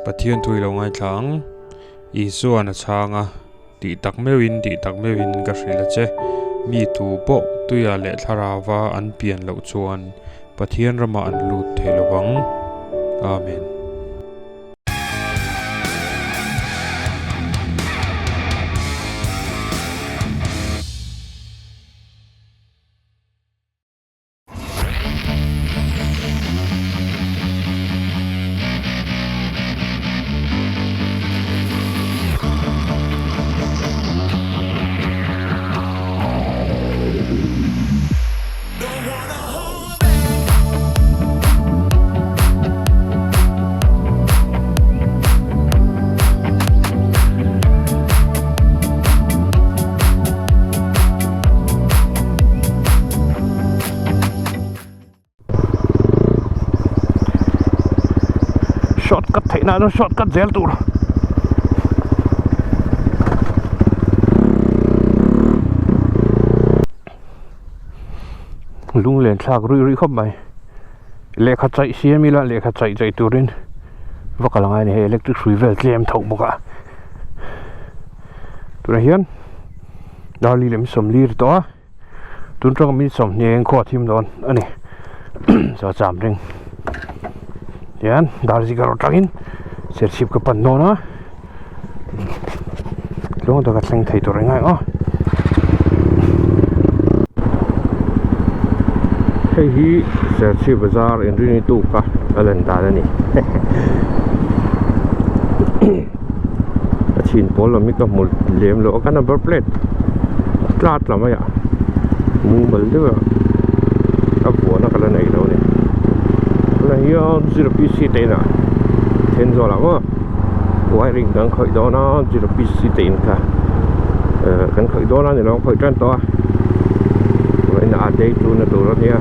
Pathian thui lo ngai thlang Isu ana changa ti tak mewin ka hrila che mi tu po tuya le tharawa an pian lo chuan Pathian rama an lut theilawang amen. Shortcut thấy nào nó shortcut dễ tụ lung lên sạc rui không mày lệ khát chạy xe mi là lệ khát chạy tụ lên và cả là ngày này electric suy về em thầu một cả tụ này hiền đó li làm sầm li đó tụi trong mình sầm nhẹ khó thêm đòn anh này giờ giảm lên yan darzi karo tangin sersip ke panno na long to katleng thai to rengai o hei hi sersip bazar in rini tu ka alen da ni achin pol mi ka mul lem lo ka number plate tlat la ma ya mu mal de a bo na kala nei lo ni là hiyo zero pc tên à thêm rồi là có wiring đang khởi đó nó zero pc tên cả cần khởi đó nó thì nó khởi trên to vậy là đây tu nó đồ đó nha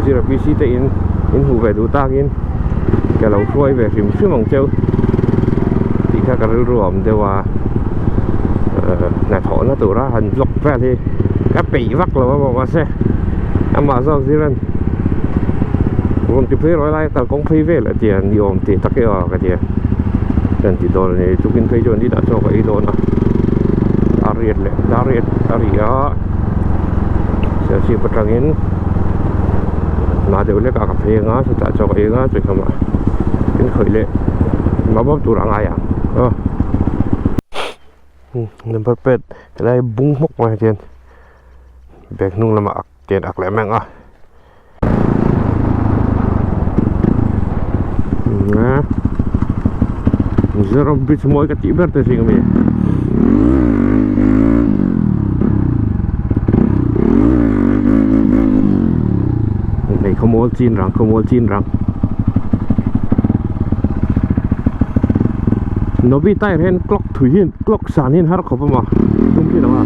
zero pc tên in hủ về đồ ta in cái lẩu xuôi về phim xứ mỏng châu thì các cái rùm đều là là thọ nó từ ra hình dọc về thì các bị vắt là mà xe mà sao gì lên còn tiếp theo nói lại ta cũng phi về là tiền nhiều thì tất cả cái tiền tiền thì đồ này chúng mình thấy cho đi đã cho cái đồ nào ariệt sẽ chỉ bắt đầu in mà đều lấy cả cà phê ngã sẽ trả cho cái ngã rồi không ạ cái khởi lệ mà bóp tủ răng ai à number 8 cái này bung mốc ngoài tiền bẹt nung là mà tiền ạc lẽ mang à nah, zero bit semua ikat tiber tu sih kami. Này không mua chin răng. Nó bị tai hen clock thủy hen clock sàn hen har khop mà. Đúng chứ đâu à.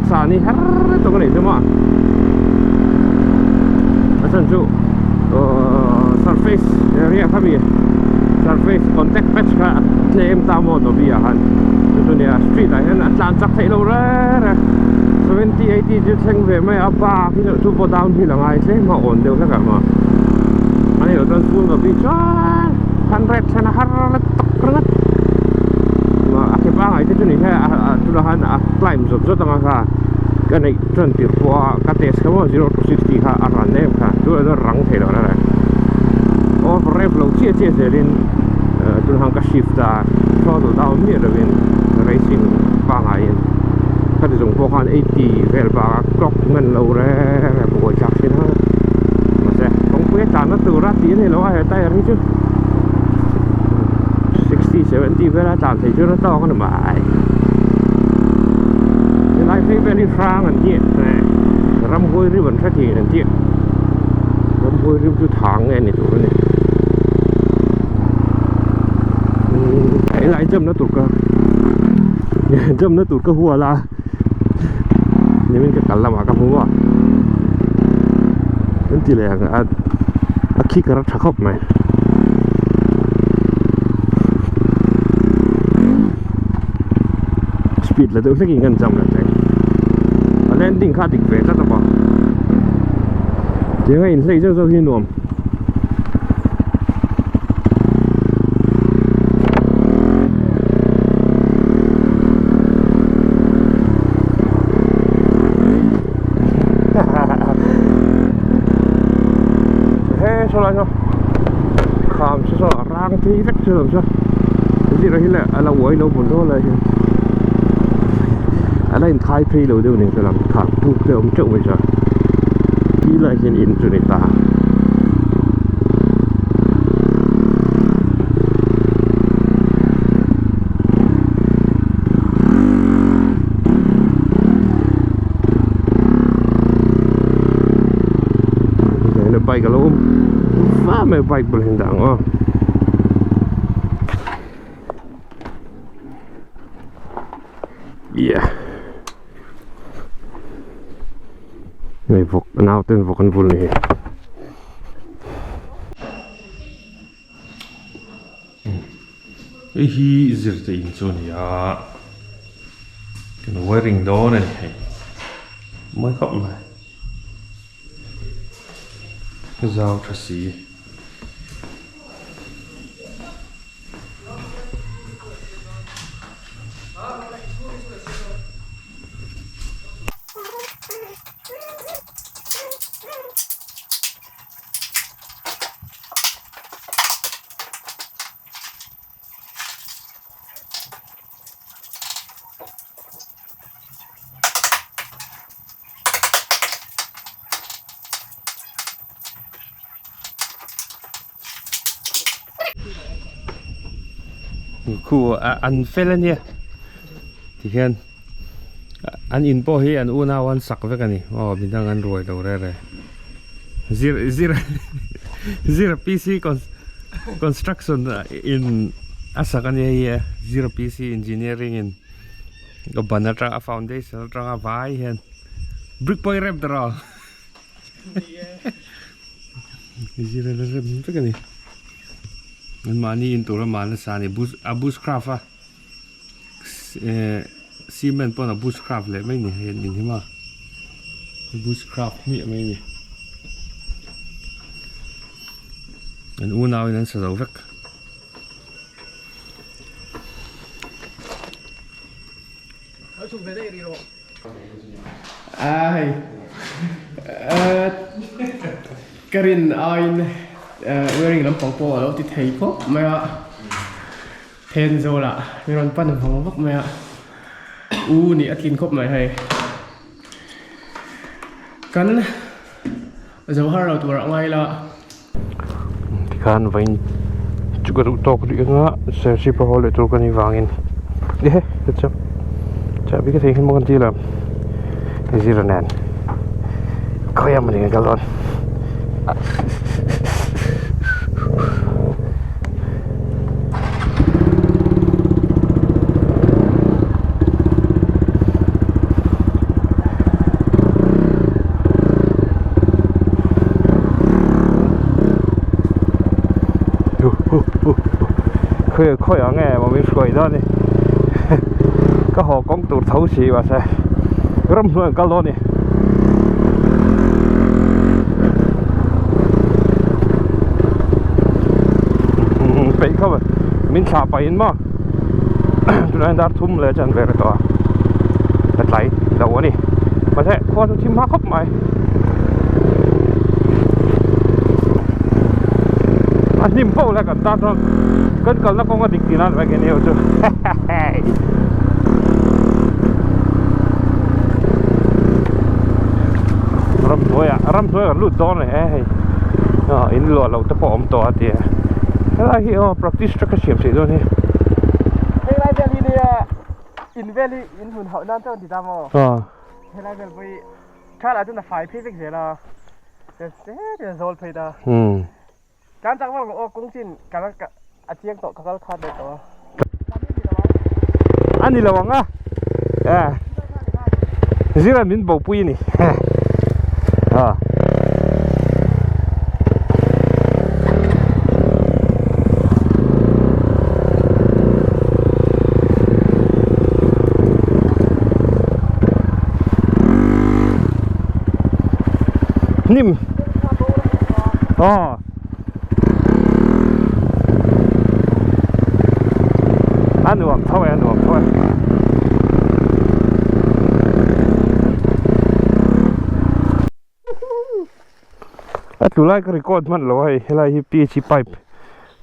Sani har to cái này thôi mà asan chu surface area kami surface contact patch ka claim tamo to bia han tu ne street ai han atlan chak thei lo ra 70 80 ju theng ve mai apa khi tu po down thi là ngai thế mà ổn đều cả mà anh ở trên full bi cha 100 sana har tak rat mà cái ba ai thế tu ne ha tu là han climb zot tanga ka cái này trên tiền qua cái test cái mà 0 to 60 ha aran nem ha tu là răng thế đó này over rev lâu chia lên tu hàng cái shift à cho đồ đau miết rồi bên racing ba ngày cái dùng qua han 80 về ba clock ngân lâu ra bộ chắc xin ha mà sẽ không biết chán nó từ ra tiếng thì nó hay tay rồi chứ 60 70 về ra chán thì chưa nó to cái mà lại thấy bên đi phang anh chị này ram hôi ribbon phát hiện anh chị ram hôi ribbon tháng nghe này tụi này thấy lại châm nó tụt cơ jam na tur ka huwa la ni min ka kallama ka huwa kan ti le a khi ka ra thakop mai speed la do saking kan jam la tai landing kha dik ve ta ta ba tiếng anh xây cho hiên nuông thế sao lại sao khám sao rang thì rất chưa làm sao cái gì đó là là quay đâu muốn thôi là anh ấy khai phi đâu đâu này sao làm khám buộc để ông trộn vậy sao đi lại trên internet ta nó bay cả lỗ phá mày bay bật hình dạng ó yeah người vọc nào tên vọc con vùn này hi zir te in chu ni a cái wiring đó này mới cộng này cái dao chassis khu ăn phê lên nhé thì khen ăn in po hi ăn u nào ăn sặc với cái này mình đang ăn rồi đầu ra rồi zero PC construction in asakanya zero PC engineering in個辦tra foundation tra vai hen brick boy rep dra zero rep với cái này money into the man sani bushcraft cement pon a bushcraft le mai ni hen ni ma bushcraft mi mai ni an u nào in sa vek ai Karin ain wearing lam pong po alo ti thei ko maya then zo la mi ron pan hong vak maya u ni atlin khop mai hai kan zo har lo tur ngai la thì khan vain chuka ru tok ri nga se si pa hole tur kan wangin de he chap chap bi ka thei hin mo kan ti la zero nan khoya mani ka lon khơi ở nghe mà mình sưởi đó đi cái hồ công tụt thấu xì và xe râm luôn cái lon này bị không à mình xả phải mà tụi anh đã thum lên chân về rồi đó đặt lại đầu này mà thế khoa chúng chim khóc mày anh nhìn bao là cả ta thôi cơn cơn nó không có địch gì nó phải cái nhiều chứ ram thôi là lút đó này in lúa lâu tập ôm to thì cái này hi practice cho cái chuyện gì đó này hey lai valley dia in valley in hun hậu nan ton ti ta mo hey lai valley kha la tu na fai phi vek je la de zol phei da kan chang ma o kung chin kan a chiang to ka kal khat de to anh đi là vắng á ziran min bo pui ni nim anh nuông thôi tu lai cái record man lo hay lai hi pi chi pipe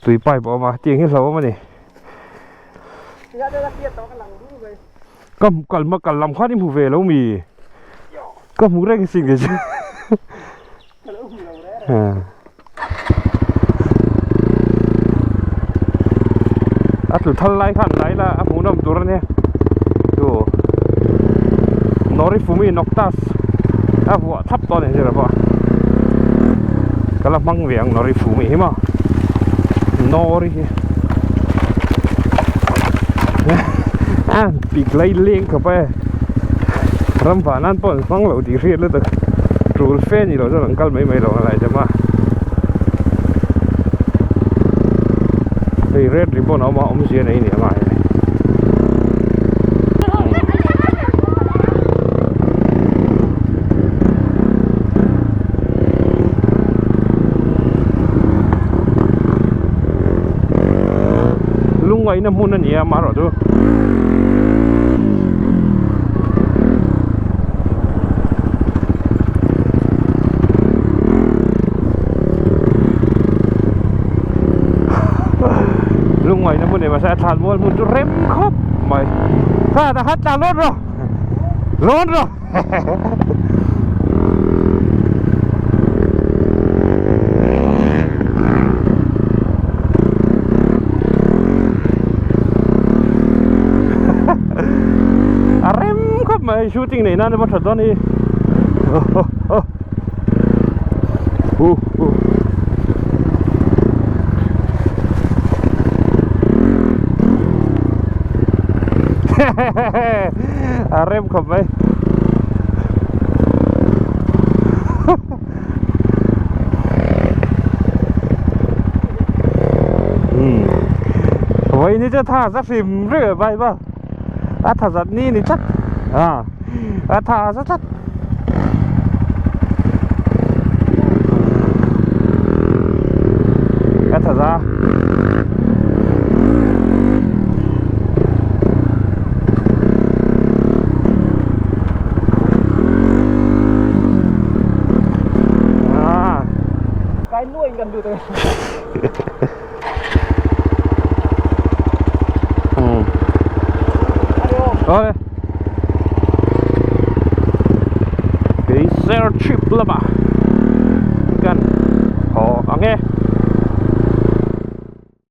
tui pipe ở mà tiếng hết lâu mà nè cầm mà cầm làm khoát đi mù về lâu mì cầm mù ra cái gì cái chứ tu thal lai khan lai là mù nam tu ra nè tu nori fumi noctas vua thấp to này rồi bà cái là măng vàng nori fumi mà nori bị lấy liên cả bé ram phản ăn bọn măng lẩu thì riết lên được rồi phê gì rồi cho thằng cal mấy lẩu lại cho mà thì red ribbon ở mà ông gì này nè mà ngày nó muốn gì mà rồi tu lúc ngày nó muốn để mà sẽ thàn muốn rem khóc mày ta hát ta lót rồi mày shooting này nó bắt thật đó đi rem không mày vậyนี่จะท่าสักฟิล์มเรื่อยไปป่ะท่าสัตว์นี่ชัดthả rất thắt thả ra cái nuôi gần được rồi rồi cái xe chip là bà cần họ nghe